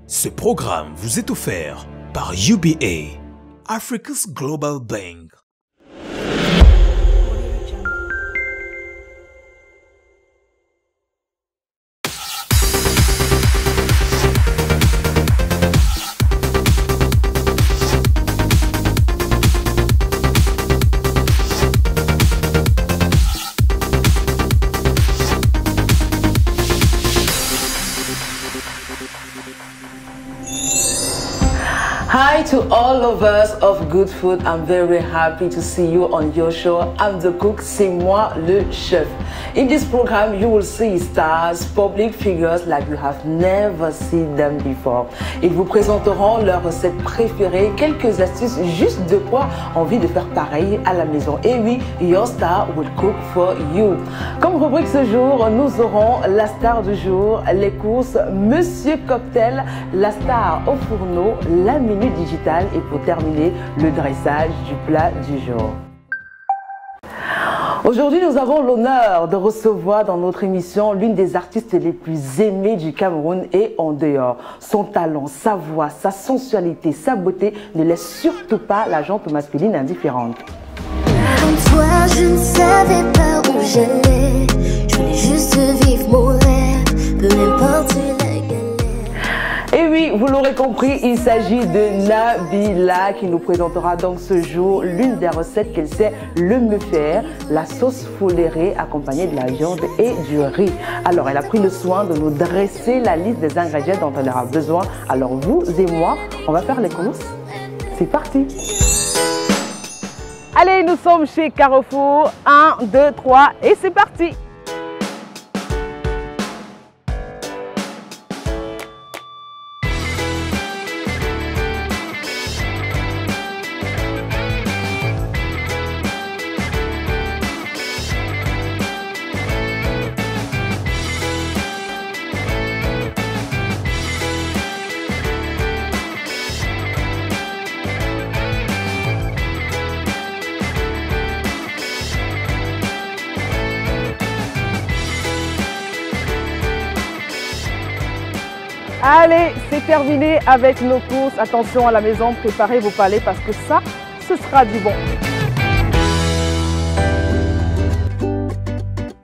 Ce programme vous est offert par UBA, Africa's Global Bank. Hi to all lovers of good food. I'm very happy to see you on your show. I'm the cook, c'est moi le chef. In this program, you will see stars, public figures like you have never seen them before. Ils vous présenteront leurs recettes préférées, quelques astuces, juste de quoi envie de faire pareil à la maison. Et oui, your star will cook for you. Comme rubrique ce jour, nous aurons la star du jour, les courses, Monsieur Cocktail, la star au fourneau, la minute digitale et pour terminer, le dressage du plat du jour. Aujourd'hui, nous avons l'honneur de recevoir dans notre émission l'une des artistes les plus aimées du Cameroun et en dehors. Son talent, sa voix, sa sensualité, sa beauté ne laissent surtout pas la gente masculine indifférente. Comme toi, je ne savais pas où j'allais. Je voulais juste vivre mon rêve, peu importe la galère. Et oui, vous l'aurez compris, il s'agit de Nabila qui nous présentera donc ce jour l'une des recettes qu'elle sait le mieux faire, la sauce folérée accompagnée de la viande et du riz. Alors, elle a pris le soin de nous dresser la liste des ingrédients dont on aura besoin. Alors, vous et moi, on va faire les courses. C'est parti! Allez, nous sommes chez Carrefour. 1, 2, 3 et c'est parti! Allez, c'est terminé avec nos courses. Attention à la maison, préparez vos palets parce que ça, ce sera du bon.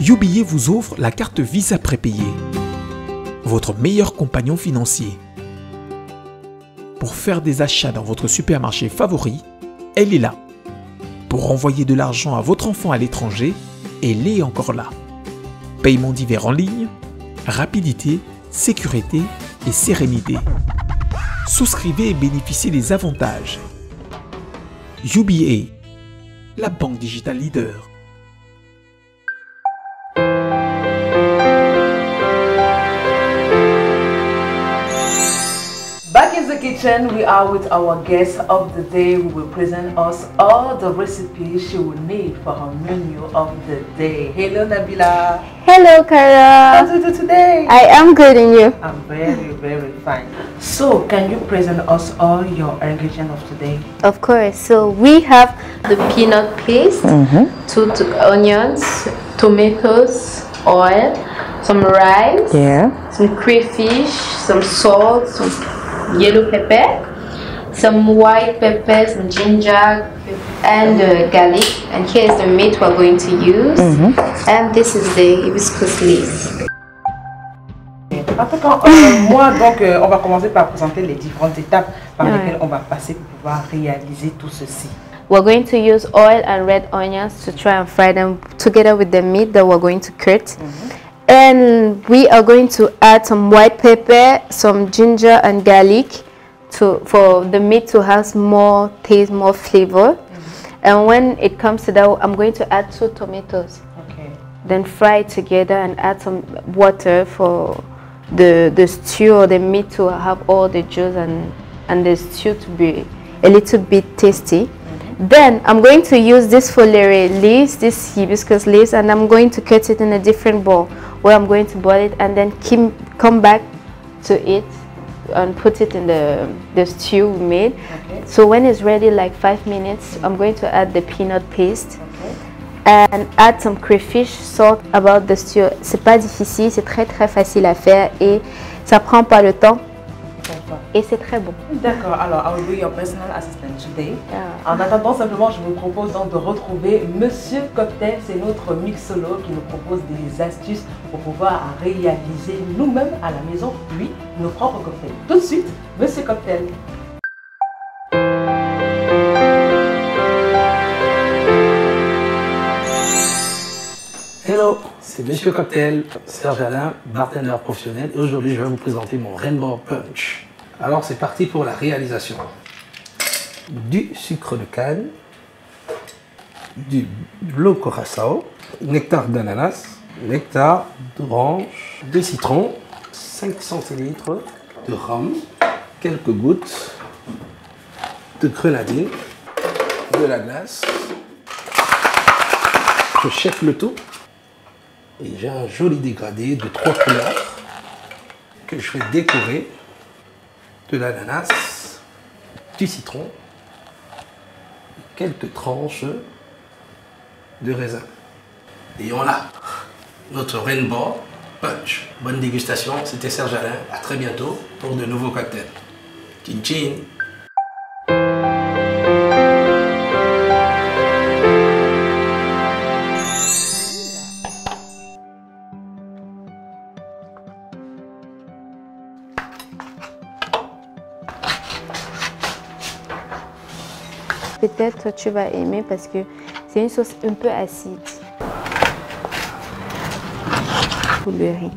UBA vous offre la carte Visa prépayée, votre meilleur compagnon financier. Pour faire des achats dans votre supermarché favori, elle est là. Pour envoyer de l'argent à votre enfant à l'étranger, elle est encore là. Paiement divers en ligne, rapidité, sécurité et sérénité. Souscrivez et bénéficiez des avantages. UBA, la banque digitale leader. Back in the kitchen, we are with our guest of the day who will present us all the recipes she will need for her menu of the day. Hello, Nabila. Hello, Cara. How do you do today? I am good, and you? I'm very, very fine. So, can you present us all your ingredient of today? Of course. So we have the peanut paste, 2 onions, tomatoes, oil, some rice, some crayfish, some salt, some yellow pepper, some white pepper, some ginger, and garlic. And here is the meat we're going to use. And this is the hibiscus leaf. En tout cas, moi, donc, on va commencer par présenter les différentes étapes par lesquelles on va passer pour pouvoir réaliser tout ceci. We're going to use oil and red onions to try and fry them together with the meat that we're going to cut. And we are going to add some white pepper, some ginger and garlic for the meat to have more taste, more flavor. And when it comes to that, I'm going to add 2 tomatoes. Then fry it together and add some water for the stew or the meat to have all the juice and the stew to be a little bit tasty. Then I'm going to use this folere leaves, this hibiscus leaves, and I'm going to cut it in a different bowl where I'm going to boil it and then come back to it and put it in the stew we made. So when it's ready, like 5 minutes, I'm going to add the peanut paste and add some crayfish, salt about the stew. C'est pas difficile, c'est très facile à faire et ça prend pas le temps. et c'est très bon. D'accord, alors I will be your personal assistant today. Yeah. En attendant, simplement, je vous propose donc de retrouver Monsieur Cocktail. C'est notre mixologue qui nous propose des astuces pour pouvoir réaliser nous-mêmes à la maison, lui, nos propres cocktails. Tout de suite, Monsieur Cocktail. Hello, c'est Monsieur Cocktail, Serge Alain, bartender professionnel. Et aujourd'hui, je vais vous présenter mon Rainbow Punch. Alors, c'est parti pour la réalisation. Du sucre de canne, du bleu curaçao, nectar d'ananas, nectar d'orange, de citron, 5 centilitres de rhum, quelques gouttes de grenadine, de la glace. Je check le tout. Et j'ai un joli dégradé de 3 couleurs que je vais décorer de l'ananas, du citron, quelques tranches de raisin. Et on a notre Rainbow Punch. Bonne dégustation, c'était Serge Alain. À très bientôt pour de nouveaux cocktails. Chin chin. Peut-être tu vas aimer parce que c'est une sauce un peu acide pour le riz.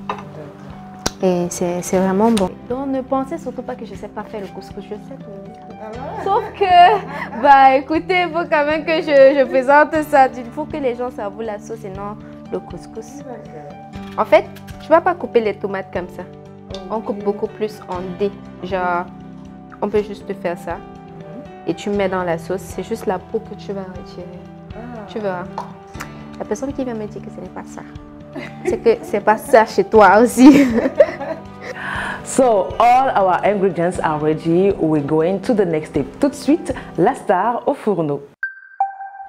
Et c'est vraiment bon. Donc ne pensez surtout pas que je ne sais pas faire le couscous, je sais tout. Sauf que, bah écoutez, il faut quand même que je présente ça. Il faut que les gens savourent la sauce et non le couscous. En fait, tu ne vas pas couper les tomates comme ça. On coupe beaucoup plus en dés. Genre, on peut juste faire ça. Et tu mets dans la sauce, c'est juste la peau que tu vas retirer. Tu verras. La personne qui vient me dire que ce n'est pas ça, c'est que c'est pas ça chez toi aussi. So, all our ingredients are ready. We're going to the next step. Tout de suite, la star au fourneau.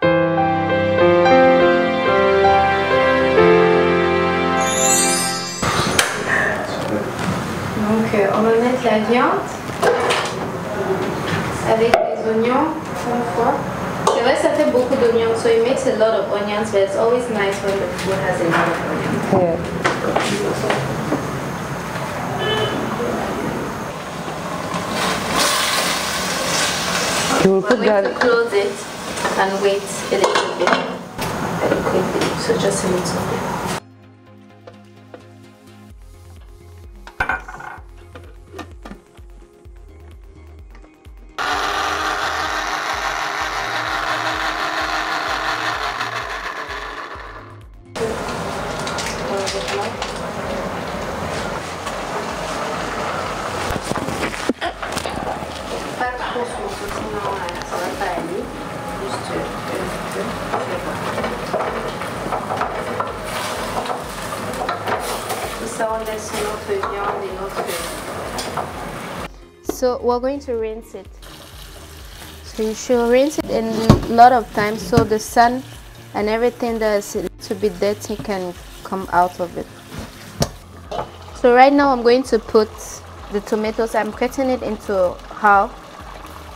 Donc, on va mettre la viande avec les oignons une fois. C'est vrai, ça fait beaucoup d'oignons, so it makes a lot of onions, but it's always nice when the food has a lot of onions. Yeah. You will put We're going that. to close it and wait a little bit. Very quickly, so just a little bit. So we're going to rinse it. So you should rinse it in a lot of times so the sun and everything that's a little bit dirty can come out of it. So right now I'm going to put the tomatoes. I'm cutting it into half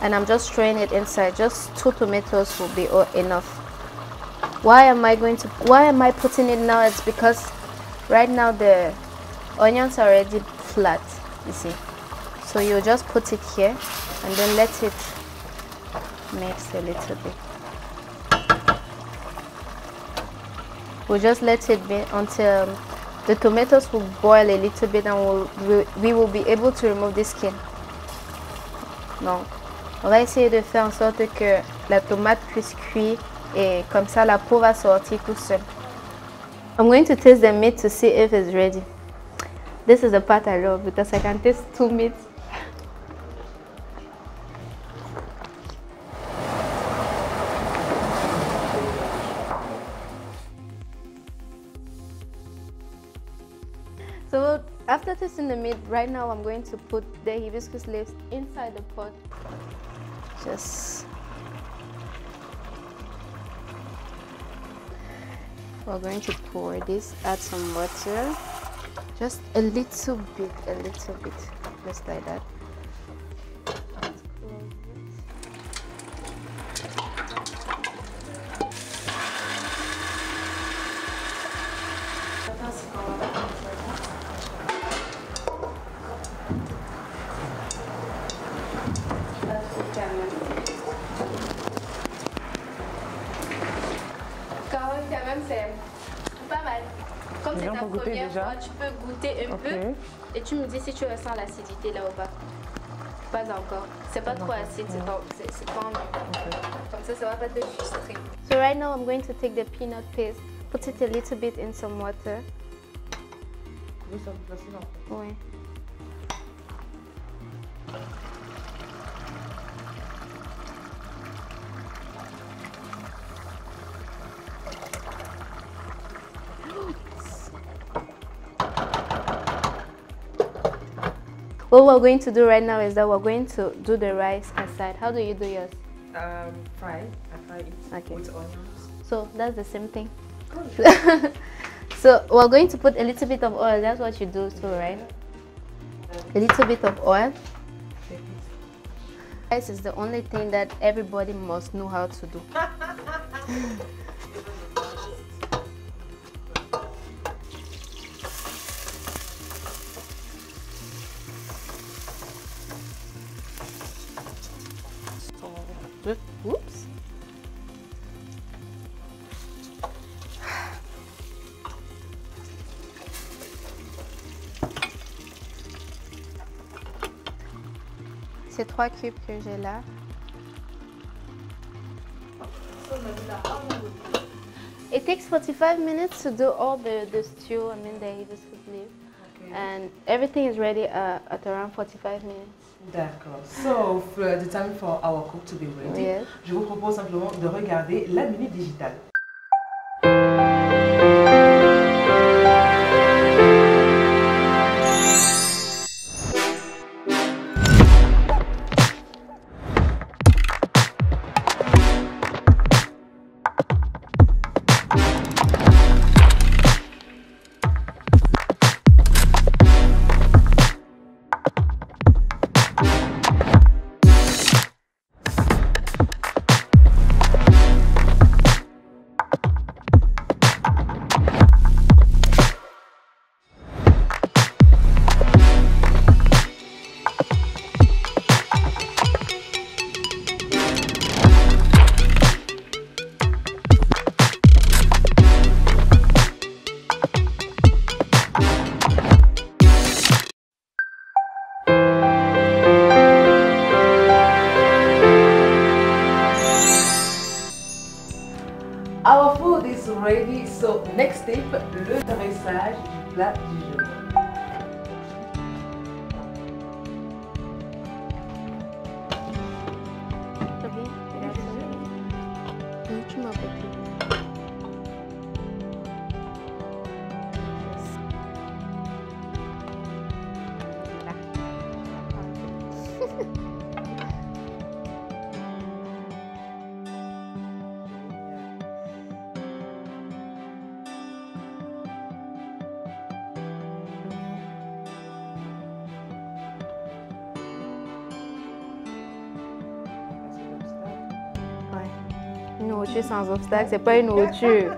and I'm just throwing it inside. Just 2 tomatoes will be enough. Why am I putting it now? It's because right now the onions are already flat, you see. So you just put it here and then let it mix a little bit. We'll just let it be until the tomatoes will boil a little bit and we will be able to remove the skin. Donc, on va essayer de faire en sorte que la tomate puisse cuire et comme ça la peau va sortir tout seul. I'm going to taste the meat to see if it's ready. This is the part I love because I can taste 2 meats. So after tasting the meat, right now I'm going to put the hibiscus leaves inside the pot. We're going to pour this, add some water, just a little bit, just like that. Quand même, c'est pas mal. Comme c'est ta première déjà. fois, tu peux goûter un peu et tu me dis si tu ressens l'acidité là ou pas. Pas encore. C'est pas trop acide, c'est pas comme ça va pas te frustrer. So right now I'm going to take the peanut paste, put it a little bit in some water. Oui, ça vous facile en fait. Oui. What we're going to do right now is that we're going to do the rice aside. How do you do yours? Fry. I fry it with onions. So that's the same thing. So we're going to put a little bit of oil. That's what you do too, right? A little bit of oil. Rice is the only thing that everybody must know how to do. Oops. C'est 3 cubes que j'ai là. It takes 45 minutes to do all the stew, the Havis could leave. Okay. And everything is ready at around 45 minutes. D'accord. So, for the time for our cook to be ready, Yes. Je vous propose simplement de regarder la minute digitale. Our food is ready, so next step, le dressage du plat du jour. Une nourriture sans obstacle, c'est pas une nourriture.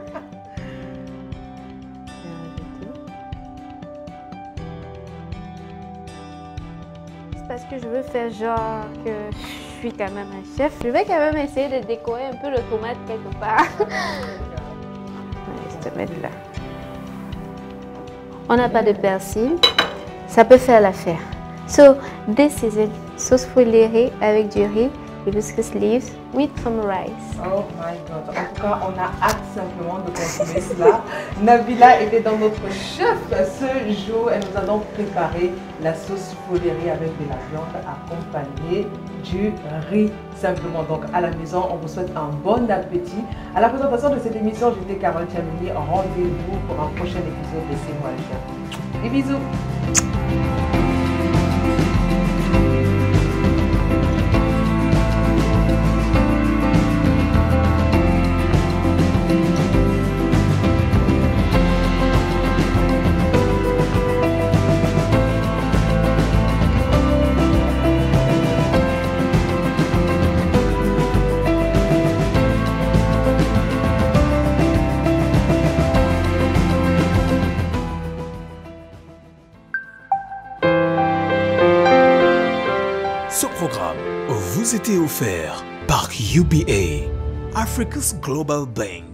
C'est parce que je veux faire genre que je suis quand même un chef. Je vais quand même essayer de décorer un peu le tomate quelque part. Je vais te mettre là. On n'a pas de persil. Ça peut faire l'affaire. So, this is it. Sauce folérée avec du riz. Hibiscus leaves with some rice. Oh my god. En tout cas, on a hâte simplement de consommer cela. Nabila était dans notre chef ce jour et nous allons préparer la sauce folérée avec de la viande accompagnée du riz simplement. Donc à la maison, on vous souhaite un bon appétit. À la présentation de cette émission, j'étais Carole Chamini. Rendez-vous pour un prochain épisode de C'est moi le chef. Des bisous. Ce programme vous était offert par UBA, Africa's Global Bank.